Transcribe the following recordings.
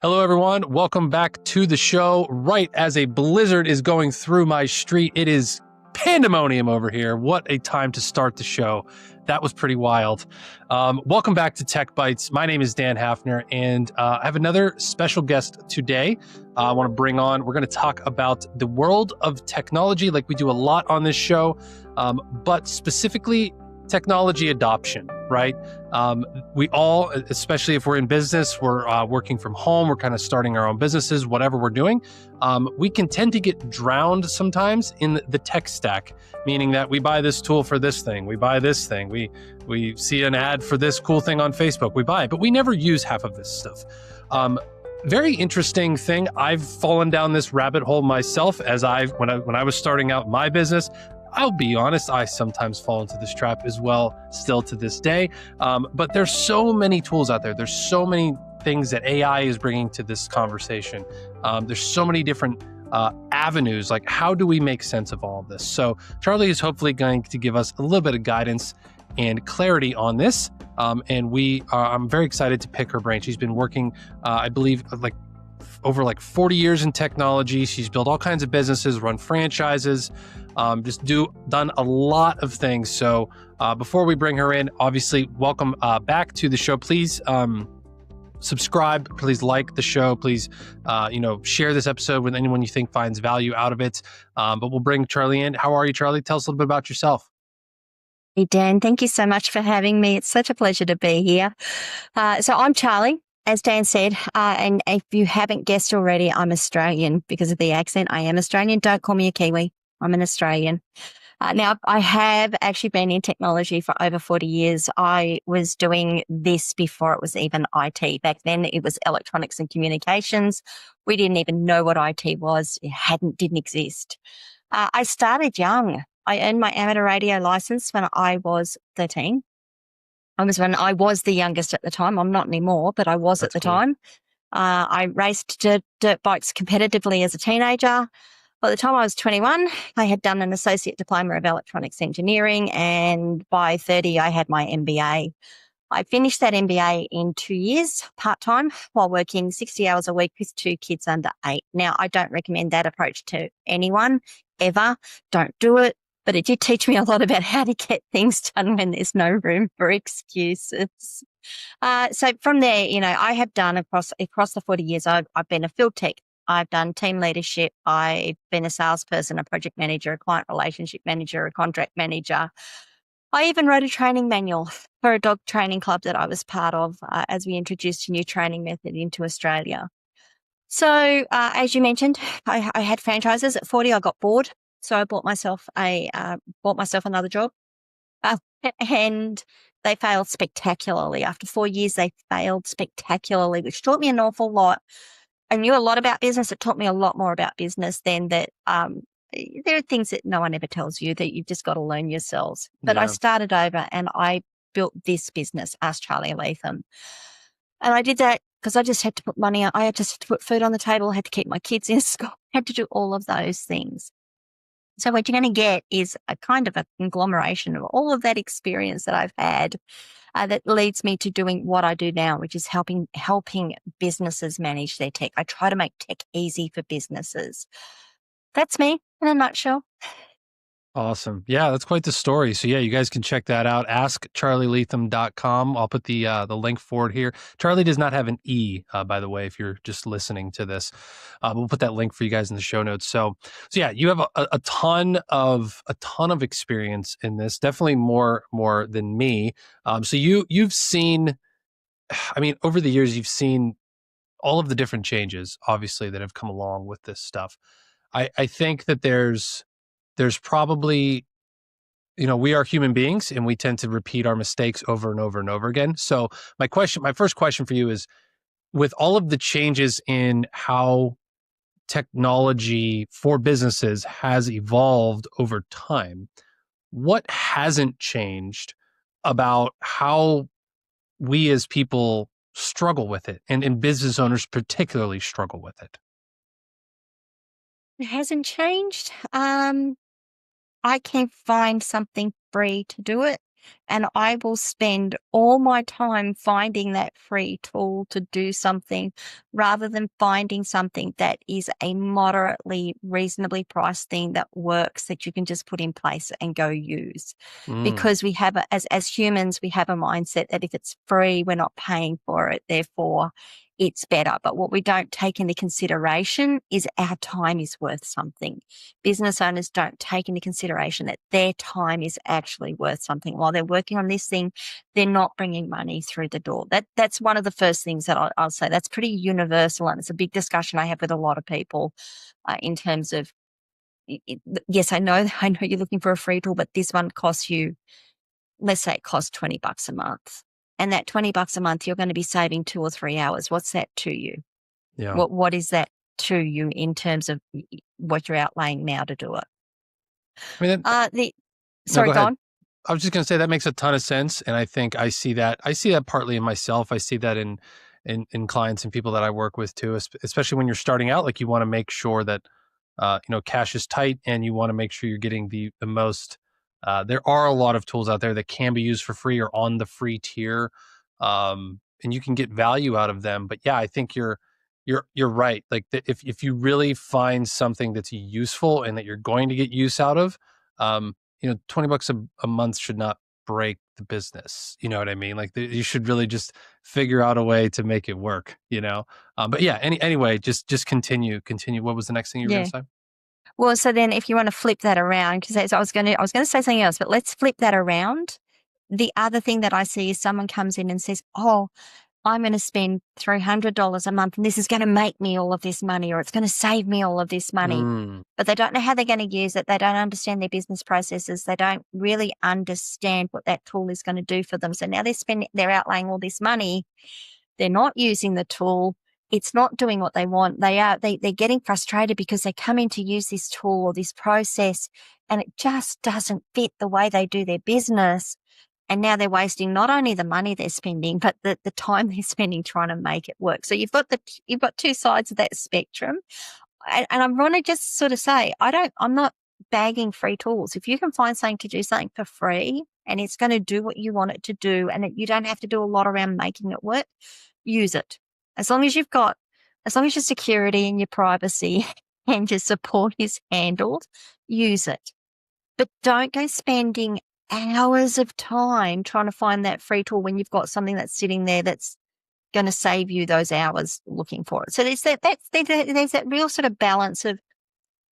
Hello, everyone. Welcome back to the show. Right as a blizzard is going through my street, it is pandemonium over here. What a time to start the show. That was pretty wild. Welcome back to Tech Bites. My name is Dan Hafner, and I have another special guest today. I want to bring on, we're going to talk about the world of technology like we do a lot on this show, but specifically technology adoption, right? We all, especially if we're in business, we're working from home, we're kind of starting our own businesses, whatever we're doing, we can tend to get drowned sometimes in the tech stack, meaning that we buy this tool for this thing, we buy this thing, we see an ad for this cool thing on Facebook, we buy it, but we never use half of this stuff. Very interesting thing. I've fallen down this rabbit hole myself when I was starting out my business. I'll be honest, I sometimes fall into this trap as well, still to this day. But there's so many tools out there. There's so many things that AI is bringing to this conversation. There's so many different avenues. Like, how do we make sense of all of this? So Charly is hopefully going to give us a little bit of guidance and clarity on this. And I'm very excited to pick her brain. She's been working, I believe, over 40 years in technology. She's built all kinds of businesses, run franchises, done a lot of things. So before we bring her in, obviously, welcome back to the show. Please subscribe. Please like the show. Please, share this episode with anyone you think finds value out of it. But we'll bring Charly in. How are you, Charly? Tell us a little bit about yourself. Hey, Dan, thank you so much for having me. It's such a pleasure to be here. So I'm Charly. As Dan said, and if you haven't guessed already, I'm Australian because of the accent. I am Australian. Don't call me a Kiwi. I'm an Australian. Now, I have actually been in technology for over 40 years. I was doing this before it was even IT. Back then, it was electronics and communications. We didn't even know what IT was. It didn't exist. I started young. I earned my amateur radio license when I was 13. When I was the youngest at the time. I'm not anymore, but I was at the time. I raced dirt bikes competitively as a teenager. By the time I was 21, I had done an associate diploma of electronics engineering, and by 30, I had my MBA. I finished that MBA in 2 years, part-time, while working 60 hours a week with 2 kids under 8. Now, I don't recommend that approach to anyone, ever. Don't do it. But it did teach me a lot about how to get things done when there's no room for excuses. So from there, I have done across the 40 years, I've been a field tech. I've done team leadership. I've been a salesperson, a project manager, a client relationship manager, a contract manager. I even wrote a training manual for a dog training club that I was part of as we introduced a new training method into Australia. So as you mentioned, I had franchises. At 40, I got bored. So I bought myself another job, and they failed spectacularly. After 4 years, they failed spectacularly, which taught me an awful lot. I knew a lot about business. It taught me a lot more about business than that. There are things that no one ever tells you that you've just got to learn yourselves. But I started over and I built this business, as Charly Leetham. And I did that because I just had to put money out. I just had to put food on the table, had to keep my kids in school, had to do all of those things. So what you're going to get is a kind of a conglomeration of all of that experience that I've had that leads me to doing what I do now, which is helping businesses manage their tech. I try to make tech easy for businesses. That's me in a nutshell. Awesome. Yeah, that's quite the story. So yeah, you guys can check that out. AskCharlyLeetham.com. I'll put the link forward here. Charly does not have an E, by the way, if you're just listening to this. We'll put that link for you guys in the show notes. So yeah, you have a ton of experience in this. Definitely more than me. So you've seen, over the years, you've seen all of the different changes, obviously, that have come along with this stuff. I think that there's probably, we are human beings and we tend to repeat our mistakes over and over and over again. So my first question for you is, with all of the changes in how technology for businesses has evolved over time, what hasn't changed about how we as people struggle with it, and business owners particularly struggle with it? It hasn't changed. I can find something free to do it. and I will spend all my time finding that free tool to do something rather than finding something that is a moderately reasonably priced thing that works that you can just put in place and go use. Because we have, as humans, we have a mindset that if it's free, we're not paying for it. Therefore, it's better. But what we don't take into consideration is our time is worth something. Business owners don't take into consideration that their time is actually worth something. While they're working on this thing, they're not bringing money through the door. That's one of the first things that I'll say. That's pretty universal, and it's a big discussion I have with a lot of people in terms of, yes, I know you're looking for a free tool, but this one costs you, let's say it costs $20 a month. And that $20 a month, you're going to be saving 2 or 3 hours. What's that to you? Yeah. What is that to you in terms of what you're outlaying now to do it? I mean, sorry, go go ahead. on. I was just going to say that makes a ton of sense, and I think I see that partly in myself. I see that in clients and people that I work with too, especially when you're starting out. Like, you want to make sure that cash is tight, and you want to make sure you're getting the most. There are a lot of tools out there that can be used for free or on the free tier, and you can get value out of them. But yeah, I think you're right. Like, if you really find something that's useful and that you're going to get use out of, $20 a month should not break the business. You know what I mean? Like, you should really just figure out a way to make it work. But yeah. Anyway, just continue. What was the next thing you were going to say? Well, so then if you want to flip that around, because I was going to say something else, but let's flip that around. The other thing that I see is someone comes in and says, "Oh, I'm going to spend $300 a month and this is going to make me all of this money, or it's going to save me all of this money." But they don't know how they're going to use it. They don't understand their business processes. They don't really understand what that tool is going to do for them. So now they're outlaying all this money. They're not using the tool. It's not doing what they want. They're getting frustrated because they come in to use this tool or this process and it just doesn't fit the way they do their business. And now they're wasting not only the money they're spending, but the time they're spending trying to make it work. So you've got two sides of that spectrum. And I want to just sort of say, I'm not bagging free tools. If you can find something to do something for free and it's going to do what you want it to do, and you don't have to do a lot around making it work, use it. As long as your security and your privacy and your support is handled, use it. But don't go spending hours of time trying to find that free tool when you've got something that's sitting there that's going to save you those hours looking for it. So there's that real sort of balance of,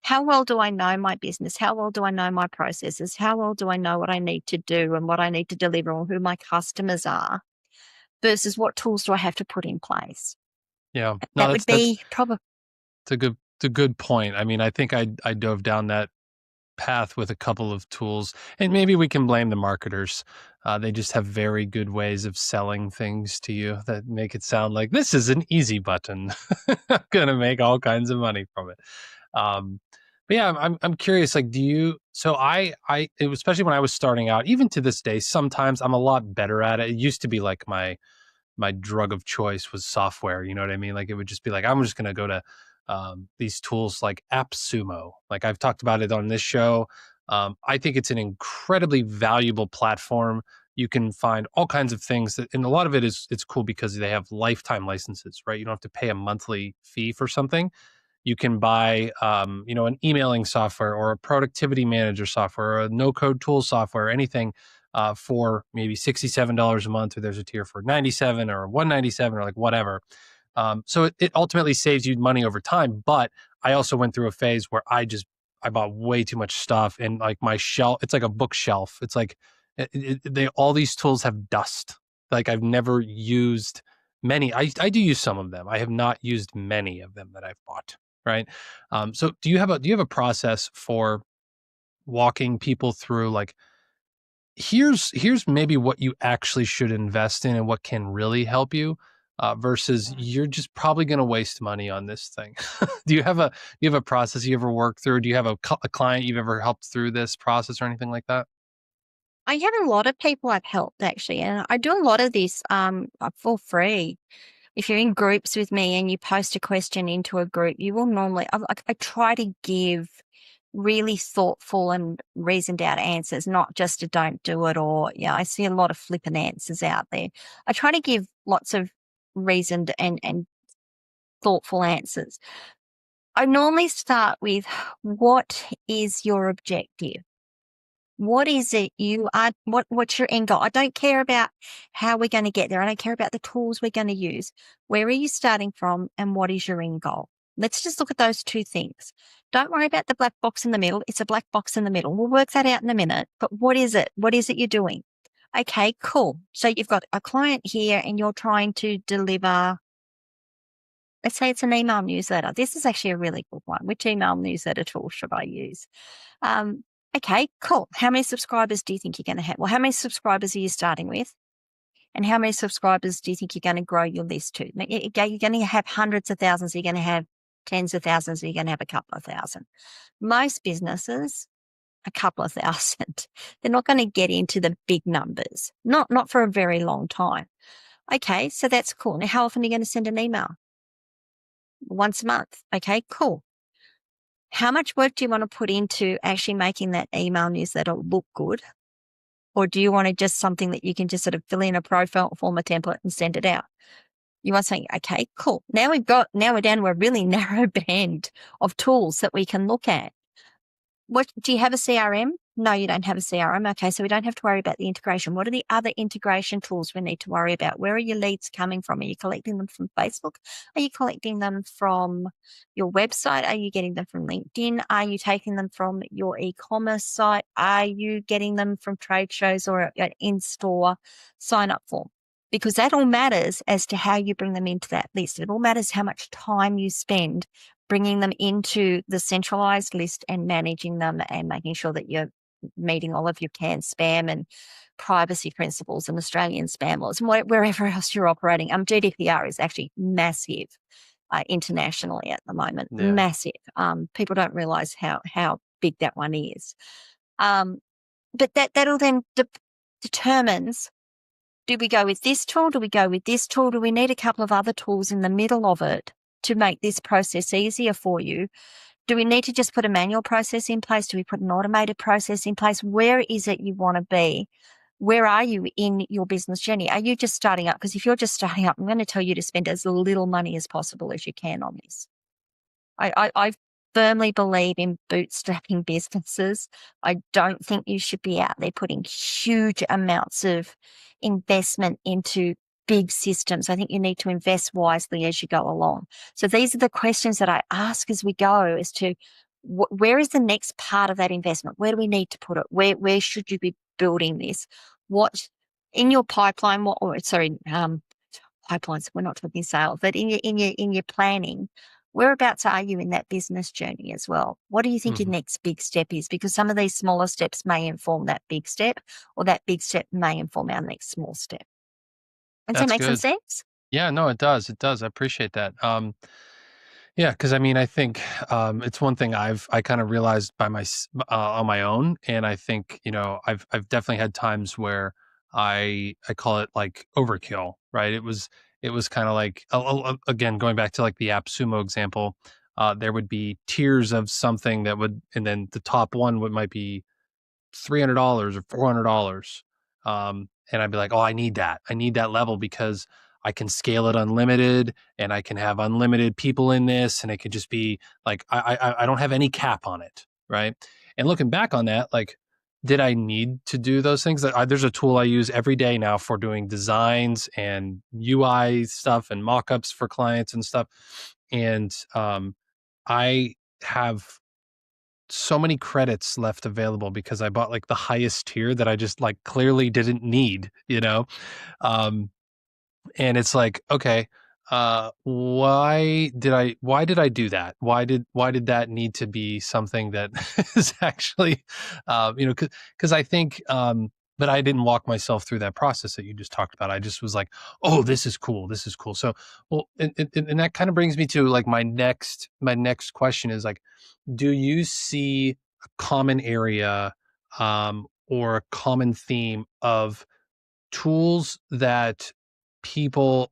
how well do I know my business? How well do I know my processes? How well do I know what I need to do and what I need to deliver and who my customers are, versus what tools do I have to put in place? Yeah, no, that would be probably. It's a good point. I mean, I think I dove down that path with a couple of tools, and maybe we can blame the marketers. They just have very good ways of selling things to you that make it sound like this is an easy button. I'm gonna make all kinds of money from it. But yeah, I'm curious. Like, do you? So especially when I was starting out, even to this day, sometimes I'm a lot better at it. It used to be like my drug of choice was software. You know what I mean? Like, it would just be like, I'm just gonna go to these tools like AppSumo. Like, I've talked about it on this show. I think it's an incredibly valuable platform. You can find all kinds of things and a lot of it's cool because they have lifetime licenses, right? You don't have to pay a monthly fee for something. You can buy, an emailing software or a productivity manager software or a no-code tool software, or anything for maybe $67 a month, or there's a tier for $97 or $197 or like whatever. So it ultimately saves you money over time. But I also went through a phase where I bought way too much stuff, and like my shelf, it's like a bookshelf. It's like all these tools have dust. Like, I've never used many. I do use some of them. I have not used many of them that I've bought. Right. So do you have a process for walking people through, like, here's maybe what you actually should invest in and what can really help you, versus you're just probably going to waste money on this thing? Do you have a process you ever work through? Do you have a client you've ever helped through this process or anything like that? I have a lot of people I've helped, actually, and I do a lot of this for free. If you're in groups with me and you post a question into a group, you will normally, I try to give really thoughtful and reasoned out answers, not just a don't do it, or, I see a lot of flippant answers out there. I try to give lots of reasoned and thoughtful answers. I normally start with, what is your objective? What is it you are, what's your end goal? I don't care about how we're going to get there. I don't care about the tools we're going to use. Where are you starting from, and what is your end goal? Let's just look at those two things. Don't worry about the black box in the middle. It's a black box in the middle. We'll work that out in a minute. But what is it? What is it you're doing? Okay, cool. So you've got a client here and you're trying to deliver, let's say it's an email newsletter. This is actually a really good one. Which email newsletter tool should I use? Okay, cool. How many subscribers do you think you're going to have? Well, how many subscribers are you starting with? And how many subscribers do you think you're going to grow your list to? You're going to have hundreds of thousands. You're going to have tens of thousands. You're going to have a couple of thousand. Most businesses, a couple of thousand. They're not going to get into the big numbers, not for a very long time. Okay, so that's cool. Now, how often are you going to send an email? Once a month. Okay, cool. How much work do you want to put into actually making that email newsletter look good? Or do you want to just something that you can just sort of fill in a profile, form a template and send it out? You want something, okay, cool. Now we're down to a really narrow band of tools that we can look at. Do you have a CRM? No, you don't have a CRM. Okay, so we don't have to worry about the integration. What are the other integration tools we need to worry about? Where are your leads coming from? Are you collecting them from Facebook? Are you collecting them from your website? Are you getting them from LinkedIn? Are you taking them from your e-commerce site? Are you getting them from trade shows or an in-store sign-up form? Because that all matters as to how you bring them into that list. It all matters how much time you spend bringing them into the centralized list and managing them and making sure that you're meeting all of your CAN spam and privacy principles and Australian spam laws and wherever else you're operating. GDPR is actually massive internationally at the moment, massive. People don't realize how big that one is. But that'll then determines, do we go with this tool? Do we go with this tool? Do we need a couple of other tools in the middle of it to make this process easier for you? Do we need to just put a manual process in place? Do we put an automated process in place? Where is it you want to be? Where are you in your business journey? Are you just starting up? Because if you're just starting up, I'm going to tell you to spend as little money as possible as you can on this. I firmly believe in bootstrapping businesses. I don't think you should be out there putting huge amounts of investment into big systems. I think you need to invest wisely as you go along. So these are the questions that I ask as we go as to where is the next part of that investment? Where do we need to put it? Where should you be building this? What in your pipeline? Pipelines. We're not talking sales, but in your planning, whereabouts are you in that business journey as well? What do you think your next big step is? Because some of these smaller steps may inform that big step, or that big step may inform our next small step. Does that make some sense? Yeah, no, it does. It does. I appreciate that. Yeah, because I mean, I think it's one thing I kind of realized by on my own, and I think I've definitely had times where I call it like overkill, right? It was kind of like again going back to like the AppSumo example. There would be tiers of something that would, and then the top one might be $300 or $400. And I'd be like, oh, I need that. I need that level because I can scale it unlimited and I can have unlimited people in this. And it could just be like, I don't have any cap on it. Right. And looking back on that, like, did I need to do those things? There's a tool I use every day now for doing designs and UI stuff and mock-ups for clients and stuff. And I have so many credits left available because I bought like the highest tier that I just like clearly didn't need, Um, and it's like, okay, why did I do that? Why did that need to be something that is actually, cause I think, but I didn't walk myself through that process that you just talked about. I just was like, oh, this is cool. This is cool. So, well, and that kind of brings me to like my next question is like, do you see a common area, or a common theme of tools that people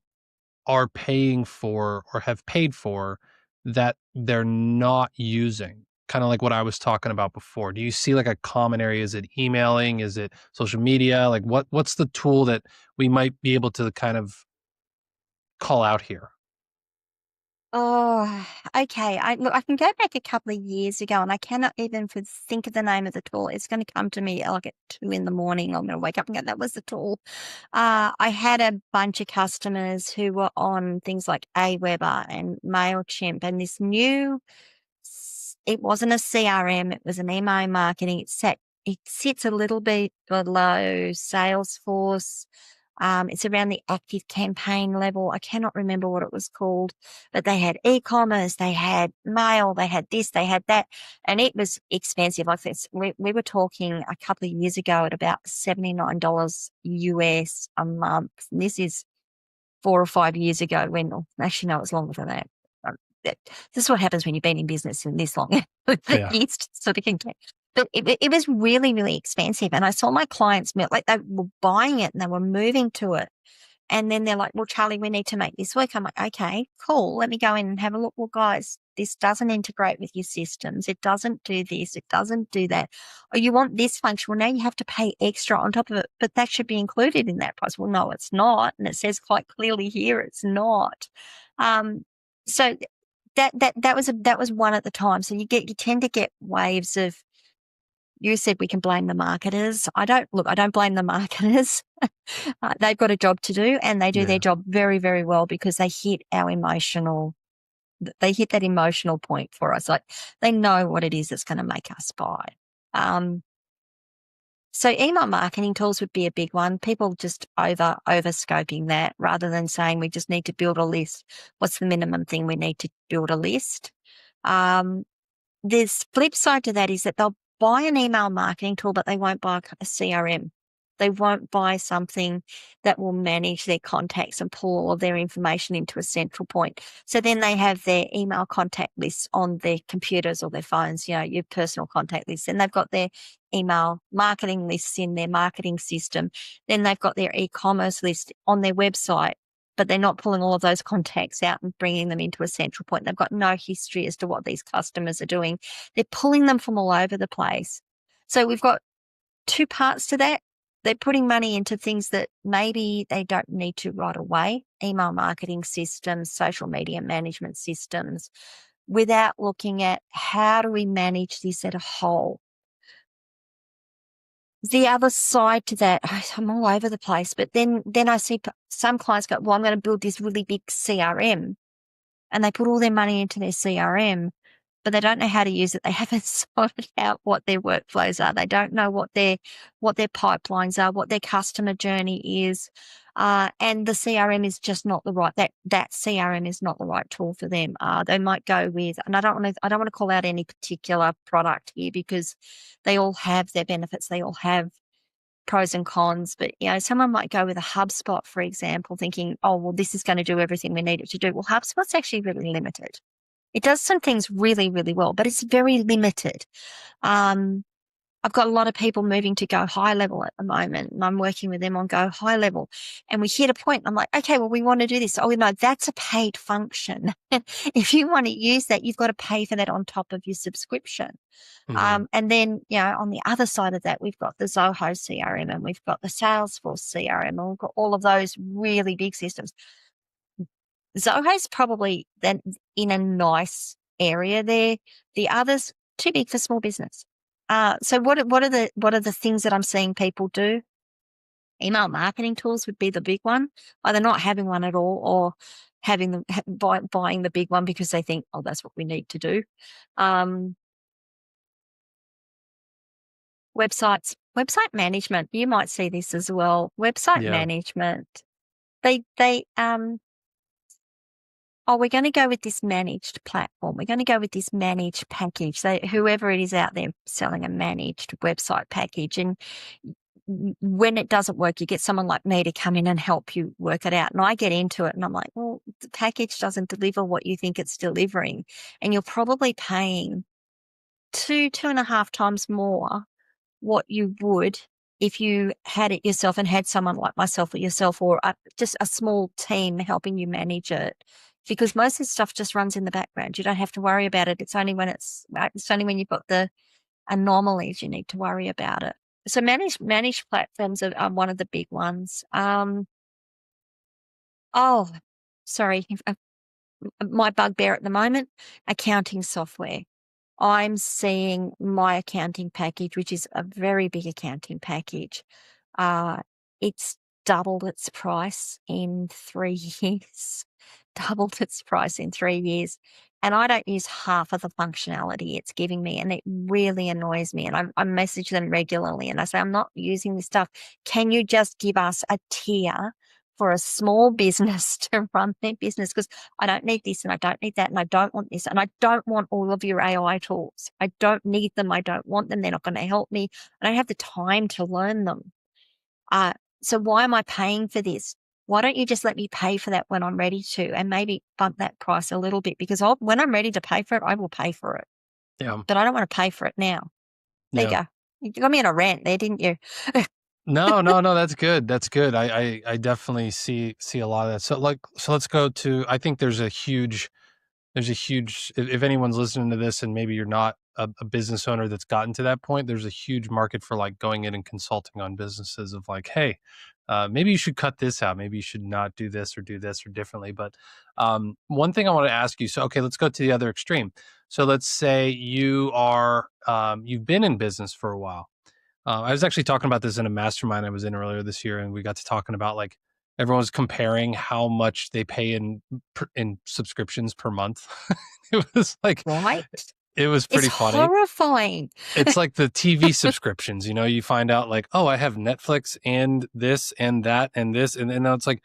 are paying for or have paid for that they're not using? kind of like what I was talking about before? Do you see like a common area? Is it emailing? Is it social media? Like what's the tool that we might be able to kind of call out here? Oh, okay. Look, I can go back a couple of years ago, and I cannot even think of the name of the tool. It's going to come to me like at 2 in the morning. I'm going to wake up and go, "That was the tool." I had a bunch of customers who were on things like Aweber and Mailchimp, and this new. It wasn't a CRM; it was an email marketing. It sits a little bit below Salesforce. It's around the active campaign level. I cannot remember what it was called, but they had e-commerce, they had mail, they had this, they had that, and it was expensive. Like this, we were talking a couple of years ago at about $79 US a month. And this is 4 or 5 years ago. Actually, no, it's longer than that. Um, this is what happens when you've been in business for this long. The Yeah. years sort of can get. But it was really, really expensive. And I saw my clients, like they were buying it and they were moving to it. And then they're like, "Well, Charlie, we need to make this work." I'm like, "Okay, cool. Let me go in and have a look." "Well, guys, this doesn't integrate with your systems. It doesn't do this. It doesn't do that. Oh, you want this function? Well, now you have to pay extra on top of it, but that should be included in that price." "Well, no, it's not." And it says quite clearly here, it's not. So that was one at the time. So you tend to get waves of. You said we can blame the marketers. I don't blame the marketers. They've got a job to do, and they do their job very, very well because they hit that emotional point for us. Like they know what it is that's going to make us buy. So email marketing tools would be a big one. People just over scoping that rather than saying we just need to build a list. What's the minimum thing we need to build a list? There's flip side to that is that they'll buy an email marketing tool, but they won't buy a CRM. They won't buy something that will manage their contacts and pull all of their information into a central point. So then they have their email contact lists on their computers or their phones, your personal contact lists. And they've got their email marketing lists in their marketing system. Then they've got their e-commerce list on their website, but they're not pulling all of those contacts out and bringing them into a central point. They've got no history as to what these customers are doing. They're pulling them from all over the place. So we've got two parts to that. They're putting money into things that maybe they don't need to right away, email marketing systems, social media management systems, without looking at how do we manage this as a whole. The other side to that, I'm all over the place, but then I see some clients go, "Well, I'm going to build this really big CRM," and they put all their money into their CRM, but they don't know how to use it. They haven't sorted out what their workflows are. They don't know what their pipelines are, what their customer journey is, and the CRM is just not the right. That CRM is not the right tool for them. They might go with, and I don't want to call out any particular product here because they all have their benefits. They all have pros and cons, but someone might go with a HubSpot, for example, thinking, "Oh, well, this is going to do everything we need it to do." Well, HubSpot's actually really limited. It does some things really, really well, but it's very limited. I've got a lot of people moving to Go High Level at the moment, and I'm working with them on Go High Level. And we hit a point, and I'm like, "Okay, well, we want to do this." "Oh, no, that's a paid function. If you want to use that, you've got to pay for that on top of your subscription." And then, on the other side of that, we've got the Zoho CRM and we've got the Salesforce CRM, and we've got all of those really big systems. Zoho's probably then in a nice area there. The others too big for small business. So what are the things that I'm seeing people do? Email marketing tools would be the big one. Either not having one at all or having them buying the big one because they think, "Oh, that's what we need to do." Website management. You might see this as well. Website management. They we're going to go with this managed platform. We're going to go with this managed package. So whoever it is out there selling a managed website package, and when it doesn't work, you get someone like me to come in and help you work it out. And I get into it and I'm like, "Well, the package doesn't deliver what you think it's delivering. And you're probably paying 2.5 times more what you would if you had it yourself and had someone like myself or yourself or just a small team helping you manage it because most of the stuff just runs in the background. You don't have to worry about it. It's only when you've got the anomalies you need to worry about it. So managed platforms are one of the big ones. Sorry, my bugbear at the moment, accounting software. I'm seeing my accounting package, which is a very big accounting package. It's doubled its price in 3 years. Doubled its price in 3 years. And I don't use half of the functionality it's giving me. And it really annoys me. And I message them regularly and I say, I'm not using this stuff. Can you just give us a tier for a small business to run their business? Because I don't need this and I don't need that and I don't want this and I don't want all of your AI tools. I don't need them. I don't want them. They're not going to help me. I don't have the time to learn them. So why am I paying for this? Why don't you just let me pay for that when I'm ready to, and maybe bump that price a little bit, because when I'm ready to pay for it, I will pay for it. Yeah. But I don't want to pay for it now. There you go. You got me on a rant there, didn't you? No, that's good. That's good. I definitely see a lot of that. So let's go to, I think there's a huge, if anyone's listening to this and maybe you're not a business owner that's gotten to that point, there's a huge market for like going in and consulting on businesses of like, hey, maybe you should cut this out. Maybe you should not do this or differently. But one thing I want to ask you, so, okay, let's go to the other extreme. So let's say you are, you've been in business for a while. I was actually talking about this in a mastermind I was in earlier this year, and we got to talking about like everyone's comparing how much they pay in subscriptions per month. It was like, right? It was pretty funny. Horrifying. It's like the TV subscriptions, you find out like, oh, I have Netflix and this and that and this. And now it's like,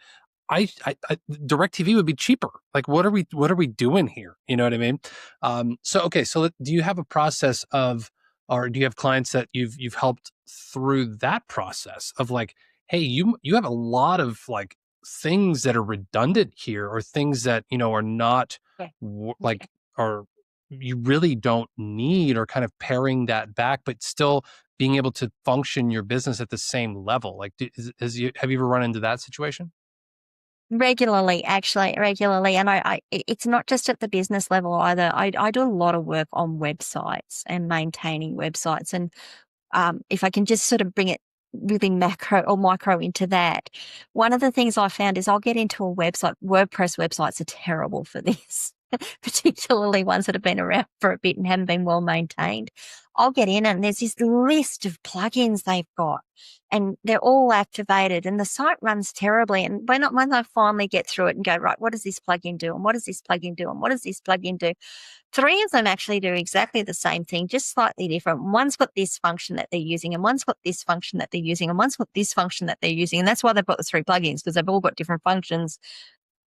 I DirecTV would be cheaper. Like, what are we doing here? You know what I mean? So do you have a process of, or do you have clients that you've helped through that process of like, hey, you have a lot of like things that are redundant here, or things that, are not like, are you really don't need, or kind of paring that back, but still being able to function your business at the same level? Like, have you ever run into that situation? Regularly. And it's not just at the business level either. I do a lot of work on websites and maintaining websites. And if I can just sort of bring it really macro or micro into that, one of the things I found is I'll get into a website. WordPress websites are terrible for this, particularly ones that have been around for a bit and haven't been well maintained. I'll get in and there's this list of plugins they've got and they're all activated and the site runs terribly. And when I finally get through it and go, right, what does this plugin do? And what does this plugin do? And what does this plugin do? 3 of them actually do exactly the same thing, just slightly different. One's got this function that they're using, and one's got this function that they're using, and one's got this function that they're using. And that's why they've got the 3 plugins, because they've all got different functions,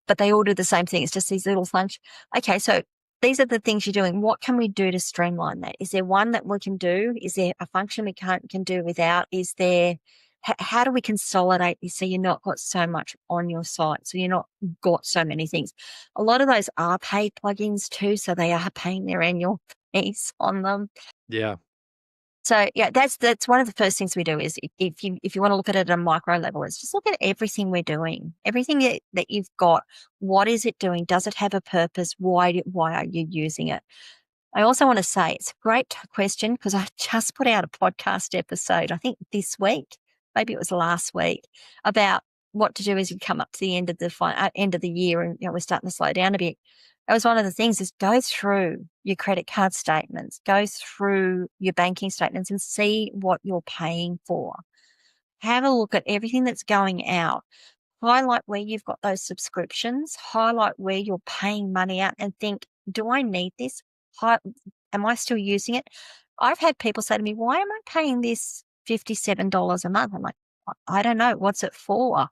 but they all do the same thing. It's just these little functions. Okay, so these are the things you're doing. What can we do to streamline that? Is there one that we can do? Is there a function we can do without? Is there, how do we consolidate this so you're not got so much on your site, so you're not got so many things? A lot of those are paid plugins too, so they are paying their annual fees on them. Yeah. So yeah, that's one of the first things we do is if you want to look at it at a micro level, it's just look at everything we're doing, everything that you've got. What is it doing? Does it have a purpose? Why are you using it? I also want to say it's a great question because I just put out a podcast episode, I think this week, maybe it was last week, about what to do as you come up to the end of the year and we're starting to slow down a bit. That was one of the things, is go through your credit card statements, go through your banking statements and see what you're paying for. Have a look at everything that's going out. Highlight where you've got those subscriptions, highlight where you're paying money out and think, do I need this? Am I still using it? I've had people say to me, why am I paying this $57 a month? I'm like, I don't know. What's it for?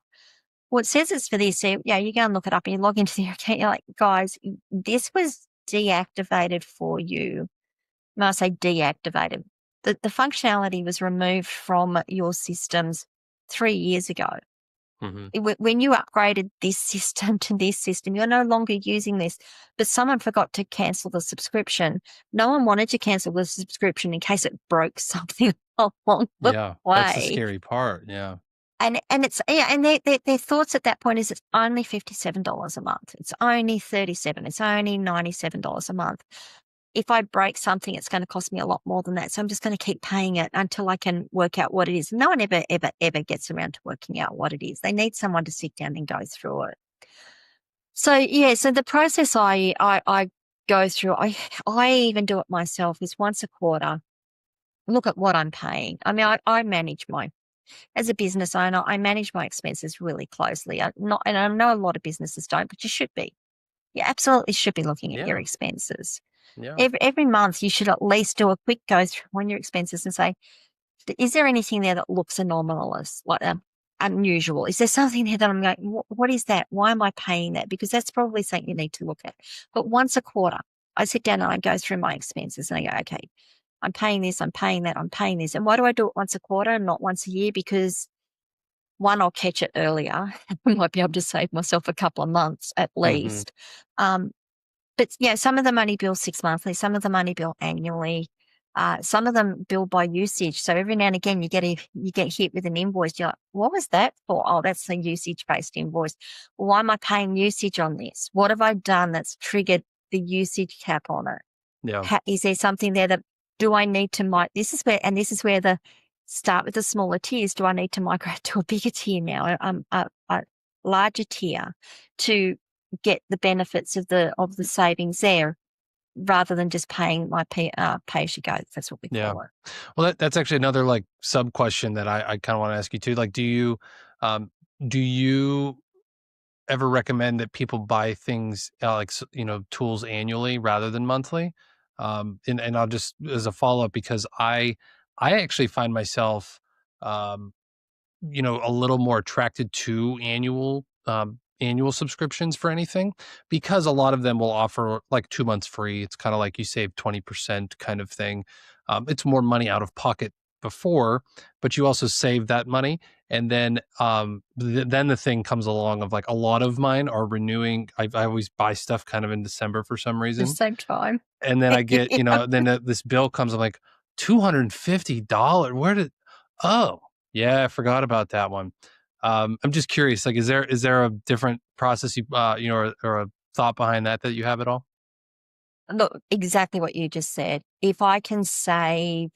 Well, it says it's for this. So, yeah, you go and look it up and you log into the account. You're like, guys, this was deactivated for you. When I say deactivated, the functionality was removed from your systems 3 years ago. Mm-hmm. When you upgraded this system to this system, you're no longer using this, but someone forgot to cancel the subscription. No one wanted to cancel the subscription in case it broke something along the way. That's the scary part. Yeah. And it's, yeah, and their thoughts at that point is it's only $57 a month. It's only 37. It's only $97 a month. If I break something, it's going to cost me a lot more than that. So I'm just going to keep paying it until I can work out what it is. No one ever gets around to working out what it is. They need someone to sit down and go through it. So yeah, so the process I go through, I even do it myself, is once a quarter, look at what I'm paying. I mean, I manage as a business owner, I manage my expenses really closely. And I know a lot of businesses don't, but you should be. You absolutely should be looking at your Yeah. expenses. Yeah. Every month, you should at least do a quick go through on your expenses and say, is there anything there that looks anomalous, like unusual? Is there something there that I'm going, what is that? Why am I paying that? Because that's probably something you need to look at. But once a quarter, I sit down and I go through my expenses and I go, okay, I'm paying this, I'm paying that, I'm paying this. And why do I do it once a quarter and not once a year? Because one, I'll catch it earlier. I might be able to save myself a couple of months at least. But yeah, some of the money bill 6 monthly, some of the money bill annually, some of them bill by usage. So every now and again, you get hit with an invoice. You're like, what was that for? Oh, that's a usage-based invoice. Why am I paying usage on this? What have I done that's triggered the usage cap on it? Yeah. Is there something there that do I need to this is where the start with the smaller tiers. Do I need to migrate to a bigger tier now, a larger tier, to get the benefits of the savings there, rather than just paying my pay as you go? That's what we call it. Well, that's actually another like sub question that I kind of want to ask you too. Like, do you ever recommend that people buy things like, tools annually rather than monthly? And I'll just, as a follow up, because I actually find myself, a little more attracted to annual subscriptions for anything, because a lot of them will offer like 2 months free. It's kind of like you save 20% kind of thing. It's more money out of pocket before, but you also save that money. And then then the thing comes along of like, a lot of mine are renewing. I always buy stuff kind of in December for some The reason. same time. And then I get, this bill comes, I'm like, $250. Oh, yeah, I forgot about that one. I'm just curious, like, is there a different process or a thought behind that you have at all? Look, exactly what you just said. If I can save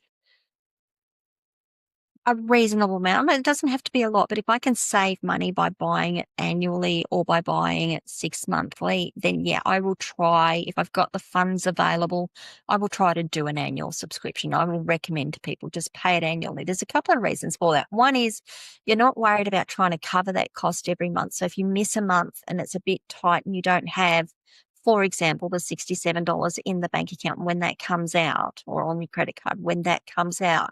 a reasonable amount, I mean, it doesn't have to be a lot, but if I can save money by buying it annually or by buying it 6 monthly, then yeah, I will try. If I've got the funds available, I will try to do an annual subscription. I will recommend to people just pay it annually. There's a couple of reasons for that. One is you're not worried about trying to cover that cost every month. So if you miss a month and it's a bit tight and you don't have, for example, the $67 in the bank account when that comes out, or on your credit card when that comes out,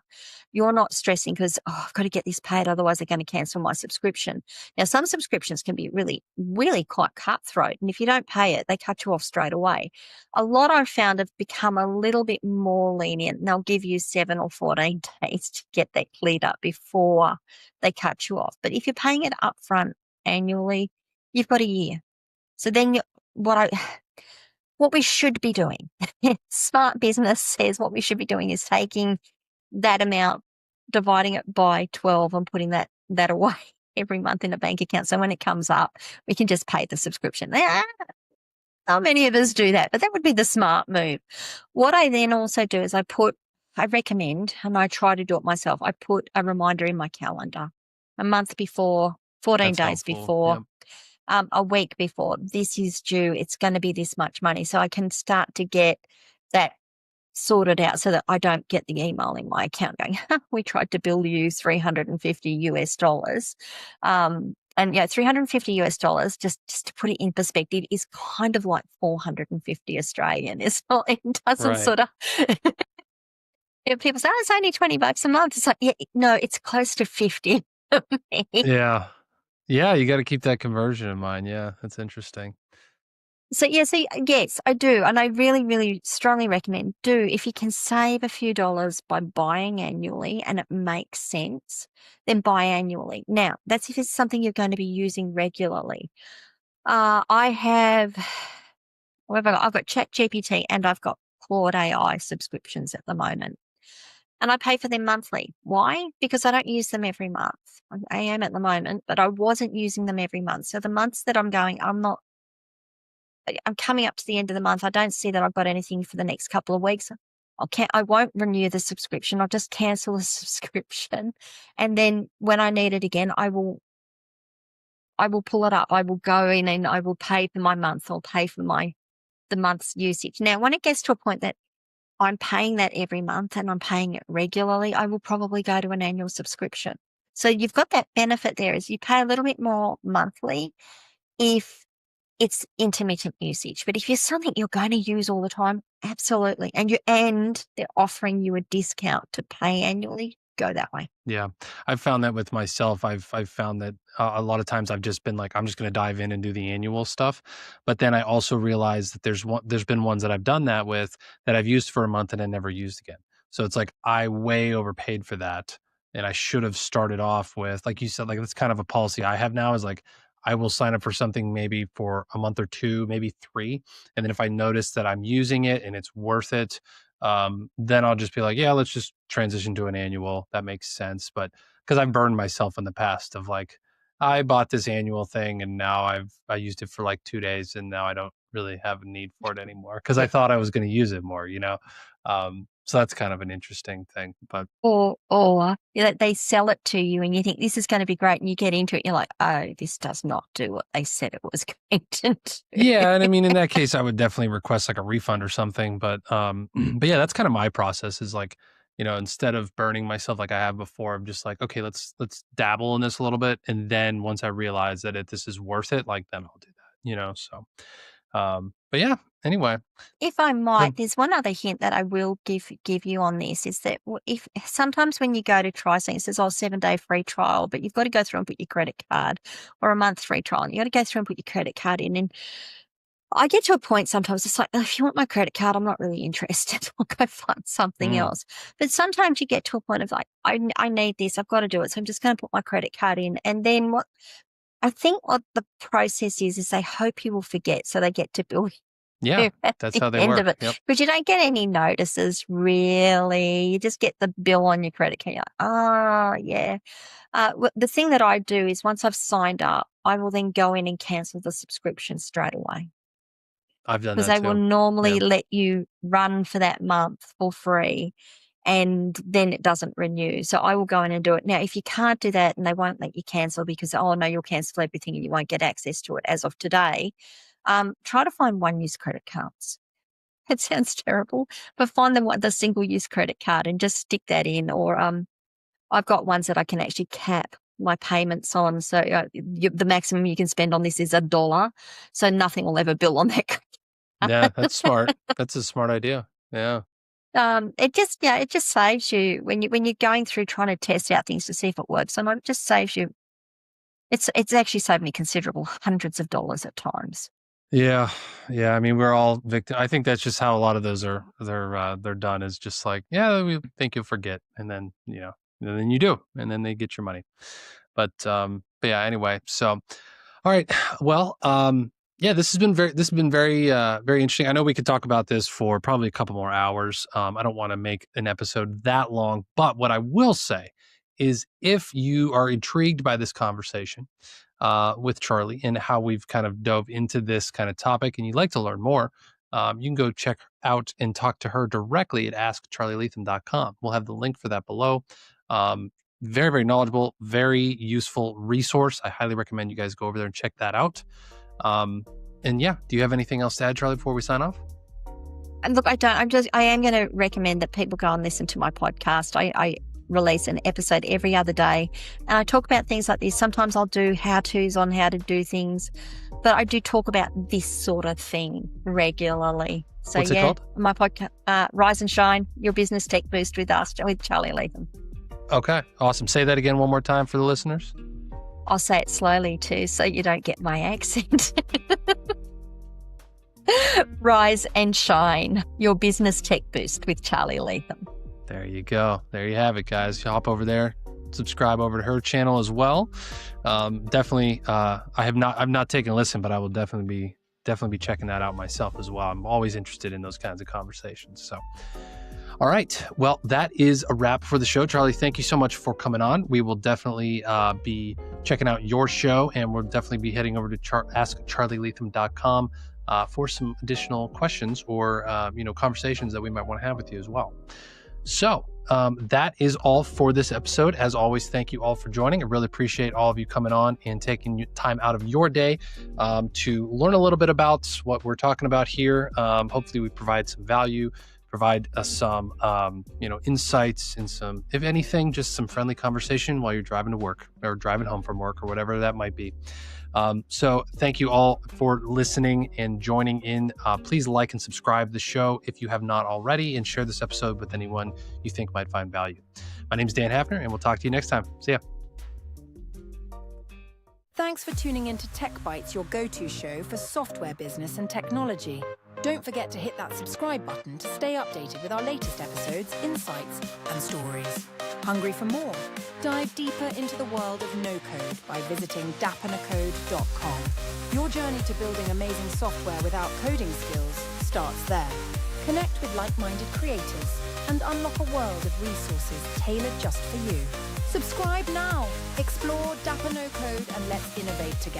you're not stressing because, I've got to get this paid, otherwise they're going to cancel my subscription. Now, some subscriptions can be really, really quite cutthroat. And if you don't pay it, they cut you off straight away. A lot I've found have become a little bit more lenient, and they'll give you 7 or 14 days to get that cleared up before they cut you off. But if you're paying it upfront annually, you've got a year. So then what we should be doing, smart business says what we should be doing is taking that amount, dividing it by 12 and putting that away every month in a bank account. So when it comes up, we can just pay the subscription. Not many of us do that, but that would be the smart move. What I then also do is I recommend, and I try to do it myself, I put a reminder in my calendar a month before, 14 That's days helpful. before. Yep. A week before, this is due, it's going to be this much money. So I can start to get that sorted out so that I don't get the email in my account going, we tried to bill you $350. And yeah, $350, just to put it in perspective, is kind of like 450 Australian. It's not, it doesn't Right. sort of, people say, it's only $20 a month. It's like, yeah, no, it's close to 50. Yeah. Yeah, you got to keep that conversion in mind. Yeah, that's interesting. So yes, I do. And I really, really strongly recommend if you can save a few dollars by buying annually and it makes sense, then buy annually. Now, that's if it's something you're going to be using regularly. I've got ChatGPT and I've got Claude AI subscriptions at the moment. and I pay for them monthly. Why? Because I don't use them every month. I am at the moment, but I wasn't using them every month. So the months that I'm going, I'm coming up to the end of the month. I don't see that I've got anything for the next couple of weeks. I won't renew the subscription. I'll just cancel the subscription. And then when I need it again, I will pull it up. I will go in and I will pay for my month. I'll pay for the month's usage. Now, when it gets to a point that I'm paying that every month and I'm paying it regularly, I will probably go to an annual subscription. So you've got that benefit there is you pay a little bit more monthly if it's intermittent usage. But if you're something you're going to use all the time, absolutely. And they're offering you a discount to pay annually, go that way. Yeah. I've found that with myself. I've found that a lot of times I've just been like, I'm just going to dive in and do the annual stuff. But then I also realized that there's been ones that I've done that with that I've used for a month and then never used again. So it's like I way overpaid for that. And I should have started off with, like you said, like that's kind of a policy I have now is like, I will sign up for something maybe for a month or two, maybe 3. And then if I notice that I'm using it and it's worth it, then I'll just be like, yeah, let's just transition to an annual. That makes sense. But because I've burned myself in the past of like, I bought this annual thing and now I used it for like 2 days and now I don't really have a need for it anymore because I thought I was going to use it more, so that's kind of an interesting thing. But or they sell it to you and you think this is going to be great and you get into it, you're like, oh, this does not do what they said it was going to do. Yeah, and I mean in that case I would definitely request like a refund or something. But yeah, that's kind of my process is like, instead of burning myself like I have before, I'm just like, okay, let's dabble in this a little bit. And then once I realize that this is worth it, like then I'll do that, so but yeah, anyway. If I might, there's one other hint that I will give you on this is that if sometimes when you go to try something, it says, 7-day free trial, but you've got to go through and put your credit card or a month free trial. And you got to go through and put your credit card in. And I get to a point sometimes it's like, if you want my credit card, I'm not really interested. I'll go find something else. But sometimes you get to a point of like, I need this, I've got to do it. So I'm just going to put my credit card in. And then what the process is they hope you will forget. So they get to bill Yeah, that's how they work. Yep. But you don't get any notices, really. You just get the bill on your credit card. You're like, yeah. The thing that I do is once I've signed up, I will then go in and cancel the subscription straight away. I've done that because they will normally let you run for that month for free and then it doesn't renew. So I will go in and do it. Now, if you can't do that and they won't let you cancel because, no, you'll cancel everything and you won't get access to it as of today, try to find one-use credit cards. It sounds terrible, but find the single-use credit card and just stick that in. Or I've got ones that I can actually cap my payments on. So the maximum you can spend on this is $1. So nothing will ever bill on that. Yeah, that's smart. That's a smart idea. Yeah. It just saves you when you're going through trying to test out things to see if it works. And it just saves you. It's actually saved me considerable hundreds of dollars at times. Yeah. I mean, we're all victim. I think that's just how a lot of those they're done. Is just like, yeah, we think you'll forget, and then and then you do, and then they get your money. But yeah. Anyway, so all right. Well, yeah, this has been very very interesting. I know we could talk about this for probably a couple more hours. I don't want to make an episode that long, but what I will say is if you are intrigued by this conversation with Charly and how we've kind of dove into this kind of topic and you'd like to learn more, you can go check out and talk to her directly at askcharlyleetham.com. We'll have the link for that below. Very, very knowledgeable, very useful resource. I highly recommend you guys go over there and check that out. And yeah, do you have anything else to add, Charly, before we sign off? And look, I am going to recommend that people go and listen to my podcast. I release an episode every other day and I talk about things like this. Sometimes I'll do how-tos on how to do things, but I do talk about this sort of thing regularly. So what's it called? My podcast, Rise and Shine, Your Business Tech Boost with Charly Leetham. Okay, awesome. Say that again one more time for the listeners. I'll say it slowly too, so you don't get my accent. Rise and Shine, Your Business Tech Boost with Charly Leetham. There you go. There you have it, guys. You hop over there, subscribe over to her channel as well. Definitely, I've not taken a listen, but I will definitely be definitely be checking that out myself as well. I'm always interested in those kinds of conversations. So, all right. Well, that is a wrap for the show. Charly, thank you so much for coming on. We will definitely be checking out your show, and we'll definitely be heading over to askcharlyleetham.com for some additional questions or conversations that we might want to have with you as well. So that is all for this episode. As always, thank you all for joining. I really appreciate all of you coming on and taking time out of your day to learn a little bit about what we're talking about here. Hopefully we provide some value, provide us some insights and some, if anything, just some friendly conversation while you're driving to work or driving home from work or whatever that might be. So thank you all for listening and joining in. Please like and subscribe to the show if you have not already, and share this episode with anyone you think might find value. My name is Dan Hafner, and we'll talk to you next time. See ya. Thanks for tuning in to Tech Bytes, your go-to show for software business and technology. Don't forget to hit that subscribe button to stay updated with our latest episodes, insights, and stories. Hungry for more? Dive deeper into the world of no-code by visiting dapanacode.com. Your journey to building amazing software without coding skills starts there. Connect with like-minded creators and unlock a world of resources tailored just for you. Subscribe now. Explore Dapa No Code and let's innovate together.